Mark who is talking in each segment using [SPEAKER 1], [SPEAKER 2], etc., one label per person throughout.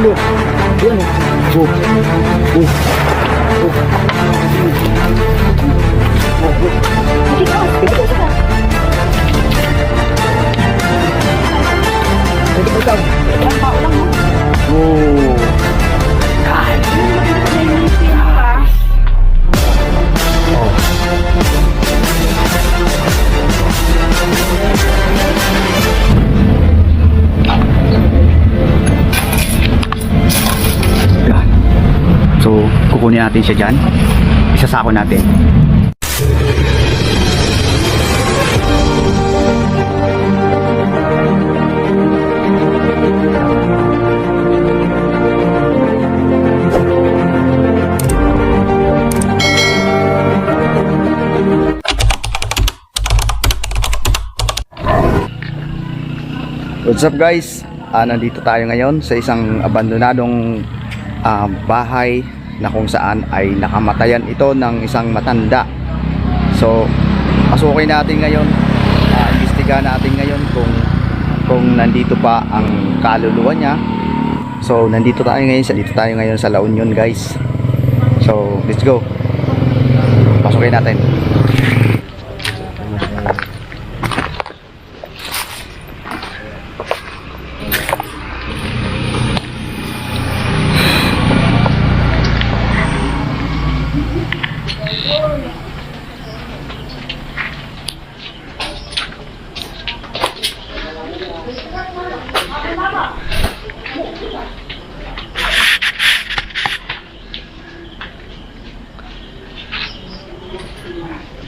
[SPEAKER 1] mo. Yan o. Oh.
[SPEAKER 2] So, kukunin natin siya dyan. Isasako natin. What's up guys? Nandito tayo ngayon sa isang abandonadong bahay na kung saan ay nakamatayan ito ng isang matanda. So pasukin natin ngayon, imbestigahan natin ngayon kung nandito pa ang kaluluwa niya. So nandito tayo ngayon sa La Union guys. So let's go, pasukin natin.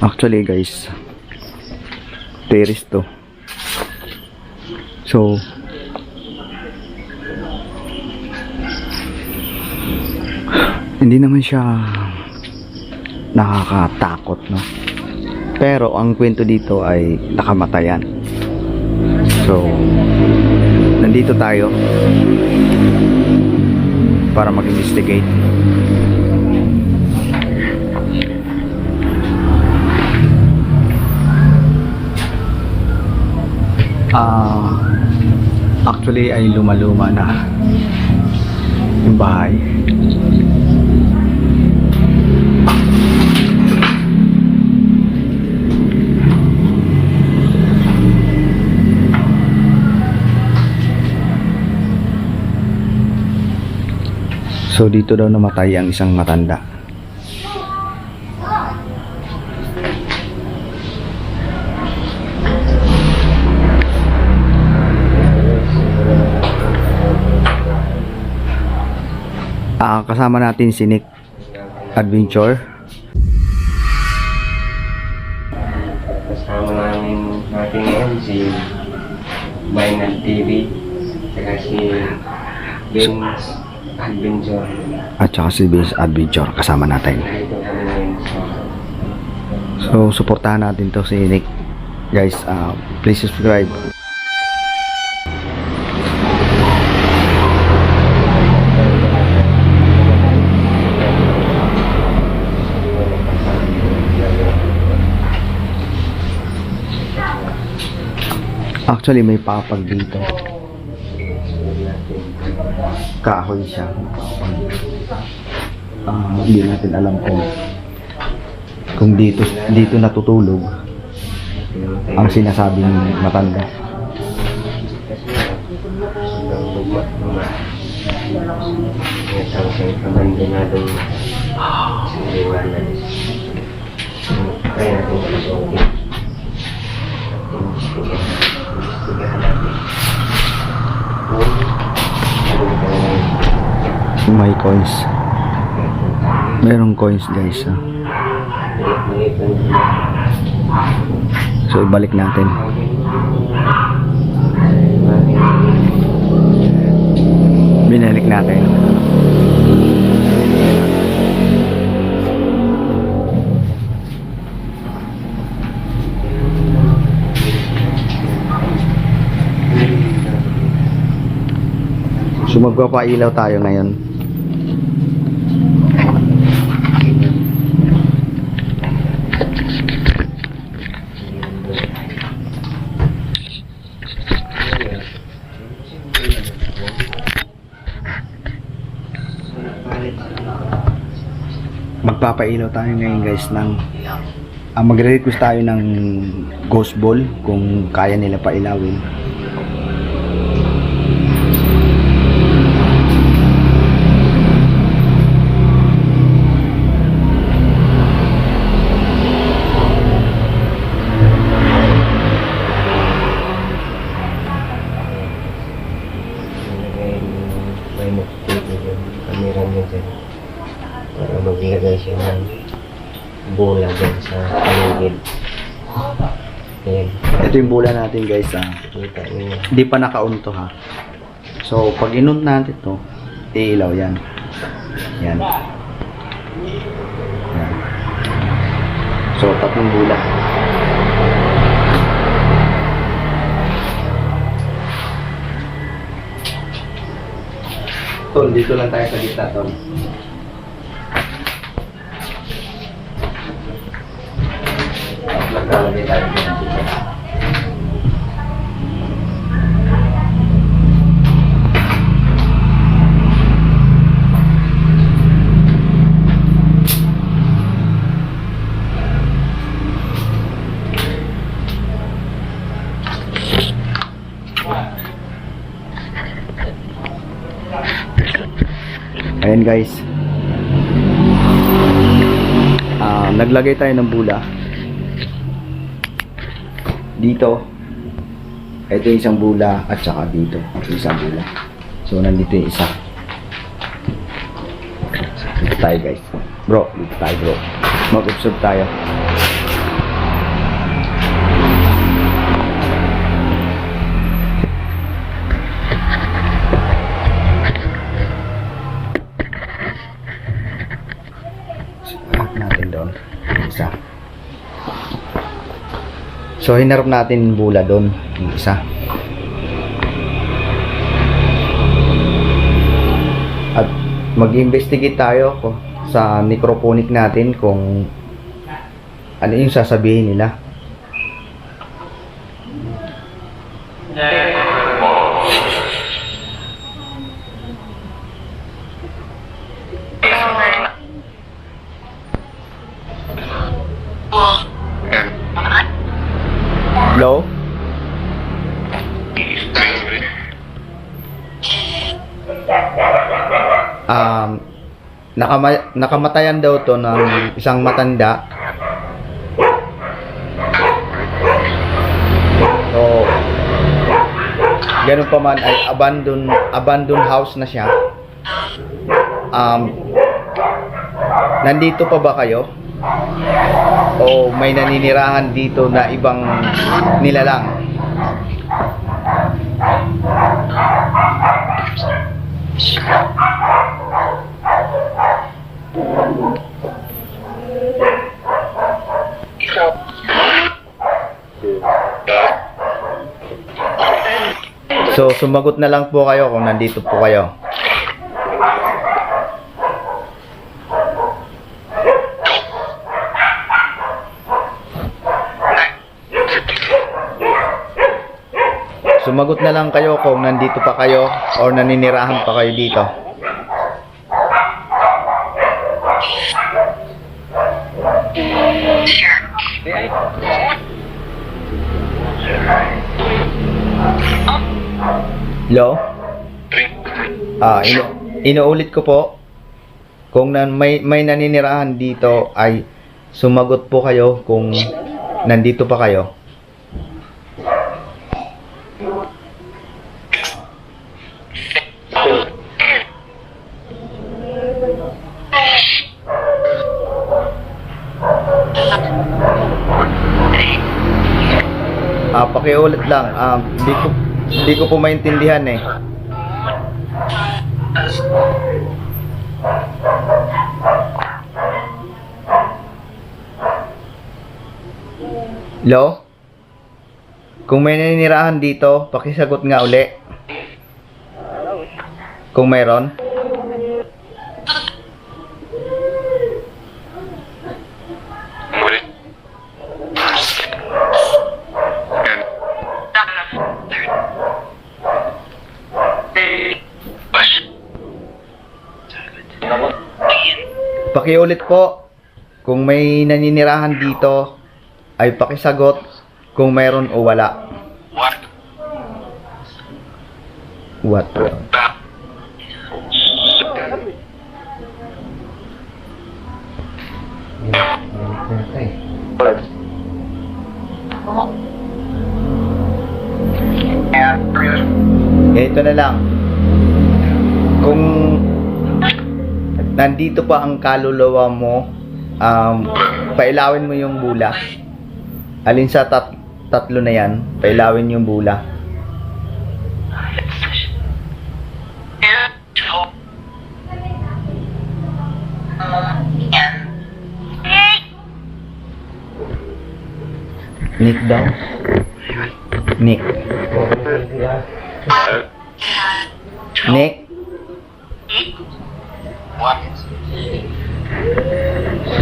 [SPEAKER 2] Actually guys, terrace to. So hindi naman siya nakakatakot, no? Pero ang kwento dito ay nakamatayan. So nandito tayo para mag-investigate. Actually ay luma-luma na yung bahay. So dito daw namatay ang isang matanda. Kasama natin si Nick Adventure.
[SPEAKER 3] Kasama natin ngayon si Bainal TV at si Vince Adventure.
[SPEAKER 2] At saka si Vince Adventure kasama natin. So suportahan natin to si Nick. Guys, please subscribe. Actually may papag dito. Kahoy siya. Hindi natin alam kung dito natutulog ang sinasabing matanda. May coins. Merong coins guys. So ibalik natin. Binalik natin. So magpapailaw tayo ngayon. magpapailaw tayo ngayon guys ng magre-request tayo ng ghost ball kung kaya nila pailawin.
[SPEAKER 3] Kamera niya dyan para maglagay siya ng bola dyan sa paligid. Ayan,
[SPEAKER 2] Ito yung bola natin guys
[SPEAKER 3] kita niyo.
[SPEAKER 2] Hindi pa naka-on to ha. So pag in-on natin to, iilaw yan. Yan. Yan. So tatlong bola. Tol, dito lang tayo sa gitna, Tol. Maglalagay tayo dito. Ayan guys, naglagay tayo ng bula dito. Ito yung isang bula at saka dito yung isang bula. So nandito yung isa. Dito tayo guys, bro, dito tayo bro, mag-observe tayo. Natin doon isa. So hinarap natin bula doon yung isa. At mag-investigate tayo sa necrophonic natin kung ano yung sasabihin nila. Hello? Nakamatayan daw to ng isang matanda. So, ganun pa man ay abandoned house na siya. Nandito pa ba kayo? O may naninirahan dito na ibang nilalang? So sumagot na lang po kayo kung nandito po kayo. Sumagot na lang kayo kung nandito pa kayo or naninirahan pa kayo dito. Hello? Inuulit ko po. Kung may naninirahan dito ay sumagot po kayo kung nandito pa kayo. Pakiulit lang. Hindi ko po maintindihan eh. Hello? Kung may naninirahan dito, pakisagot nga uli. Kung mayroon. Pakiulit po. kung may naninirahan dito, ay pakisagot kung meron o wala. What? Ito na lang. Kung nandito pa ang kaluluwa mo, pailawin mo yung bula. Alin sa tatlo na yan, pailawin yung bula. Nick daw. Nick. Nick.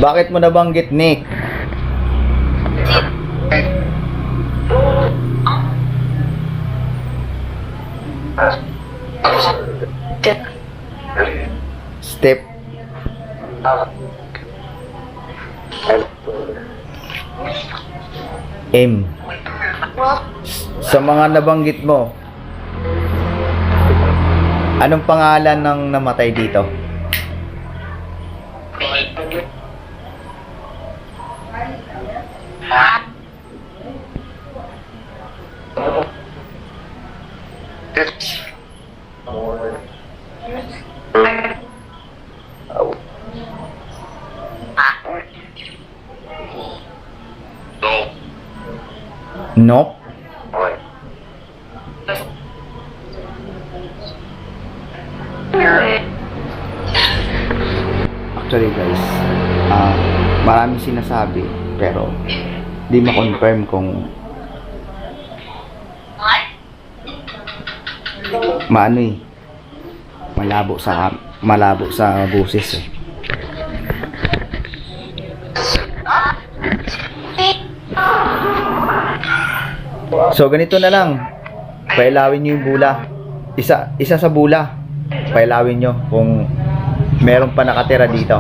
[SPEAKER 2] Bakit mo nabanggit Nick? Step. M. Sa mga nabanggit mo, anong pangalan ng namatay dito? Nope. Actually guys, maraming sinasabi pero di ma-confirm kung maano eh, malabo sa boses eh. So ganito na lang, pailawin nyo yung bula, isa sa bula, pailawin nyo kung meron pa nakatira dito.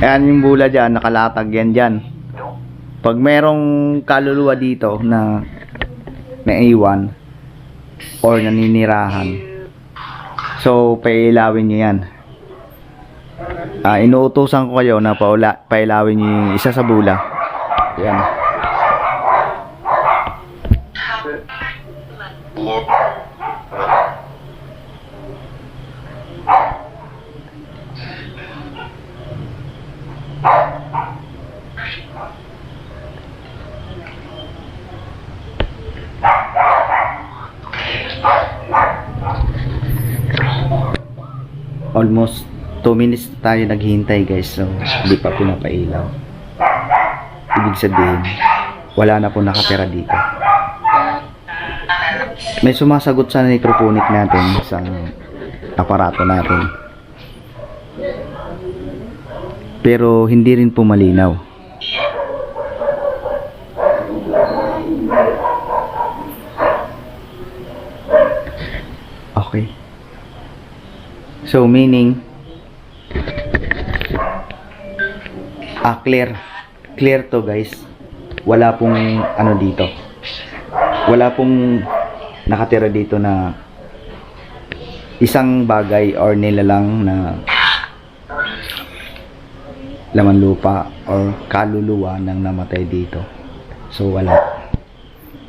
[SPEAKER 2] Ayan yung bula dyan, nakalatag yan dyan. Pag merong kaluluwa dito na naiwan or naninirahan, so pailawin nyo yan. Inuutosan ko kayo na pailawin nyo yung isa sa bula. Yan. Almost 2 minutes tayo naghihintay guys, so hindi pa pinapailaw. Ibig sabihin, wala na po nakatira dito. May sumasagot sa nitrophonic natin sa aparato natin, pero hindi rin po malinaw. Okay. So meaning clear to guys. Wala pong ano dito. Wala pong nakatira dito na isang bagay or nilalang na laman lupa or kaluluwa ng namatay dito. So wala.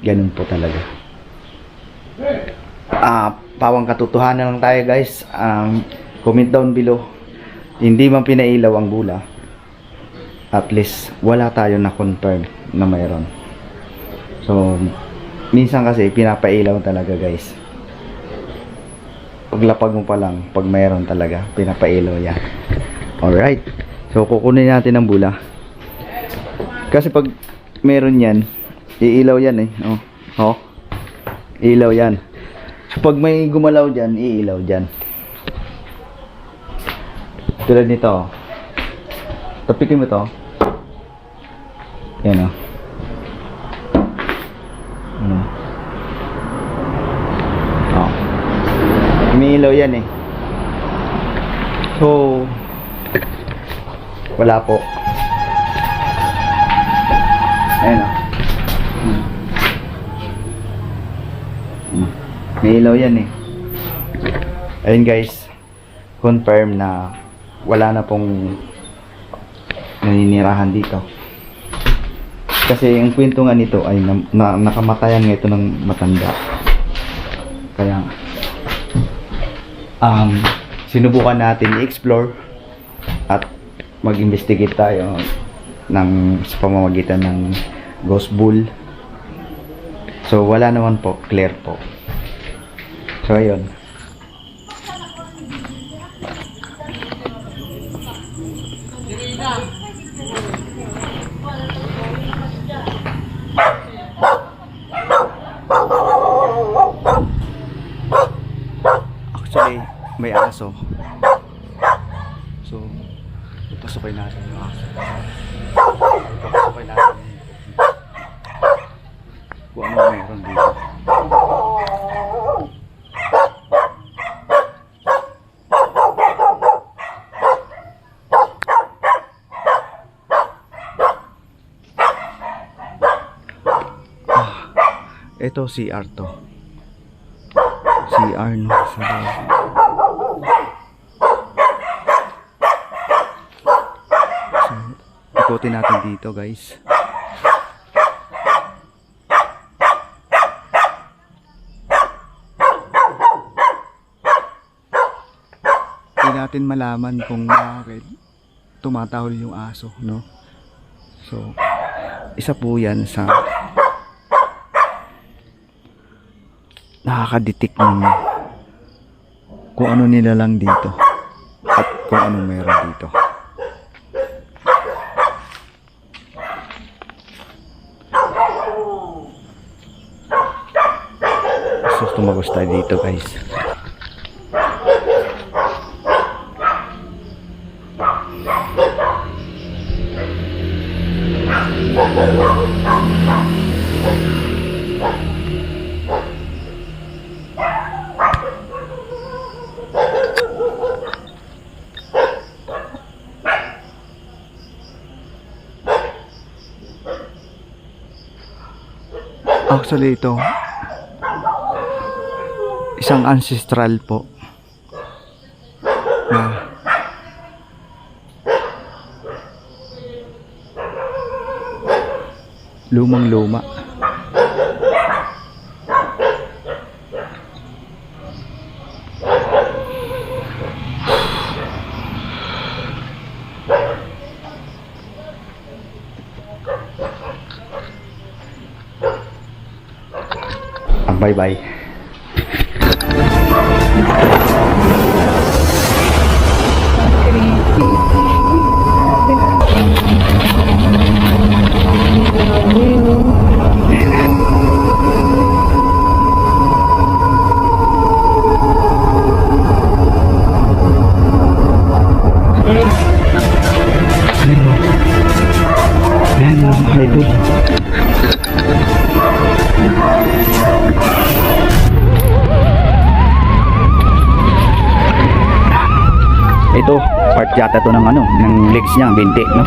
[SPEAKER 2] Ganun po talaga. Pawang katotohanan lang tayo guys. Comment down below. Hindi man pinailaw ang bula, at least wala tayo na confirm na mayroon. So minsan kasi pinapailaw talaga guys. Paglapag mo pa lang, pag mayroon talaga, pinapailaw yan. Alright, so kukunin natin ang bula, kasi pag meron yan, iilaw yan eh. Iilaw yan. So pag may gumalaw dyan, iilaw dyan. Tulad nito, tapikin mo to. Yan o. Oh. Umiilaw yan eh. So, wala po. Ayan o. May ilaw yan eh. Ayun guys, confirm na wala na pong naninirahan dito. Kasi ang kwento nga nito ay nakamatayan nga ito ng matanda. Kaya sinubukan natin i-explore at mag-investigate tayo sa pamamagitan ng ghost bull. So wala naman po, clear po. So ayun. Actually, may aso. So, pasukin natin yung aso. Pasukin natin kung ano meron dito. Ito CR to. CR no. So, ikutin natin dito guys. Hindi natin malaman kung bakit tumatahol yung aso, no? So, isa po yan sa nakaka-detect ng kung ano nila lang dito at kung ano meron dito. So tumagos tayo dito guys. Actually ito isang ancestral po na lumang luma. Bye-bye. Ito, part yata to ng ng legs niya, binti, no?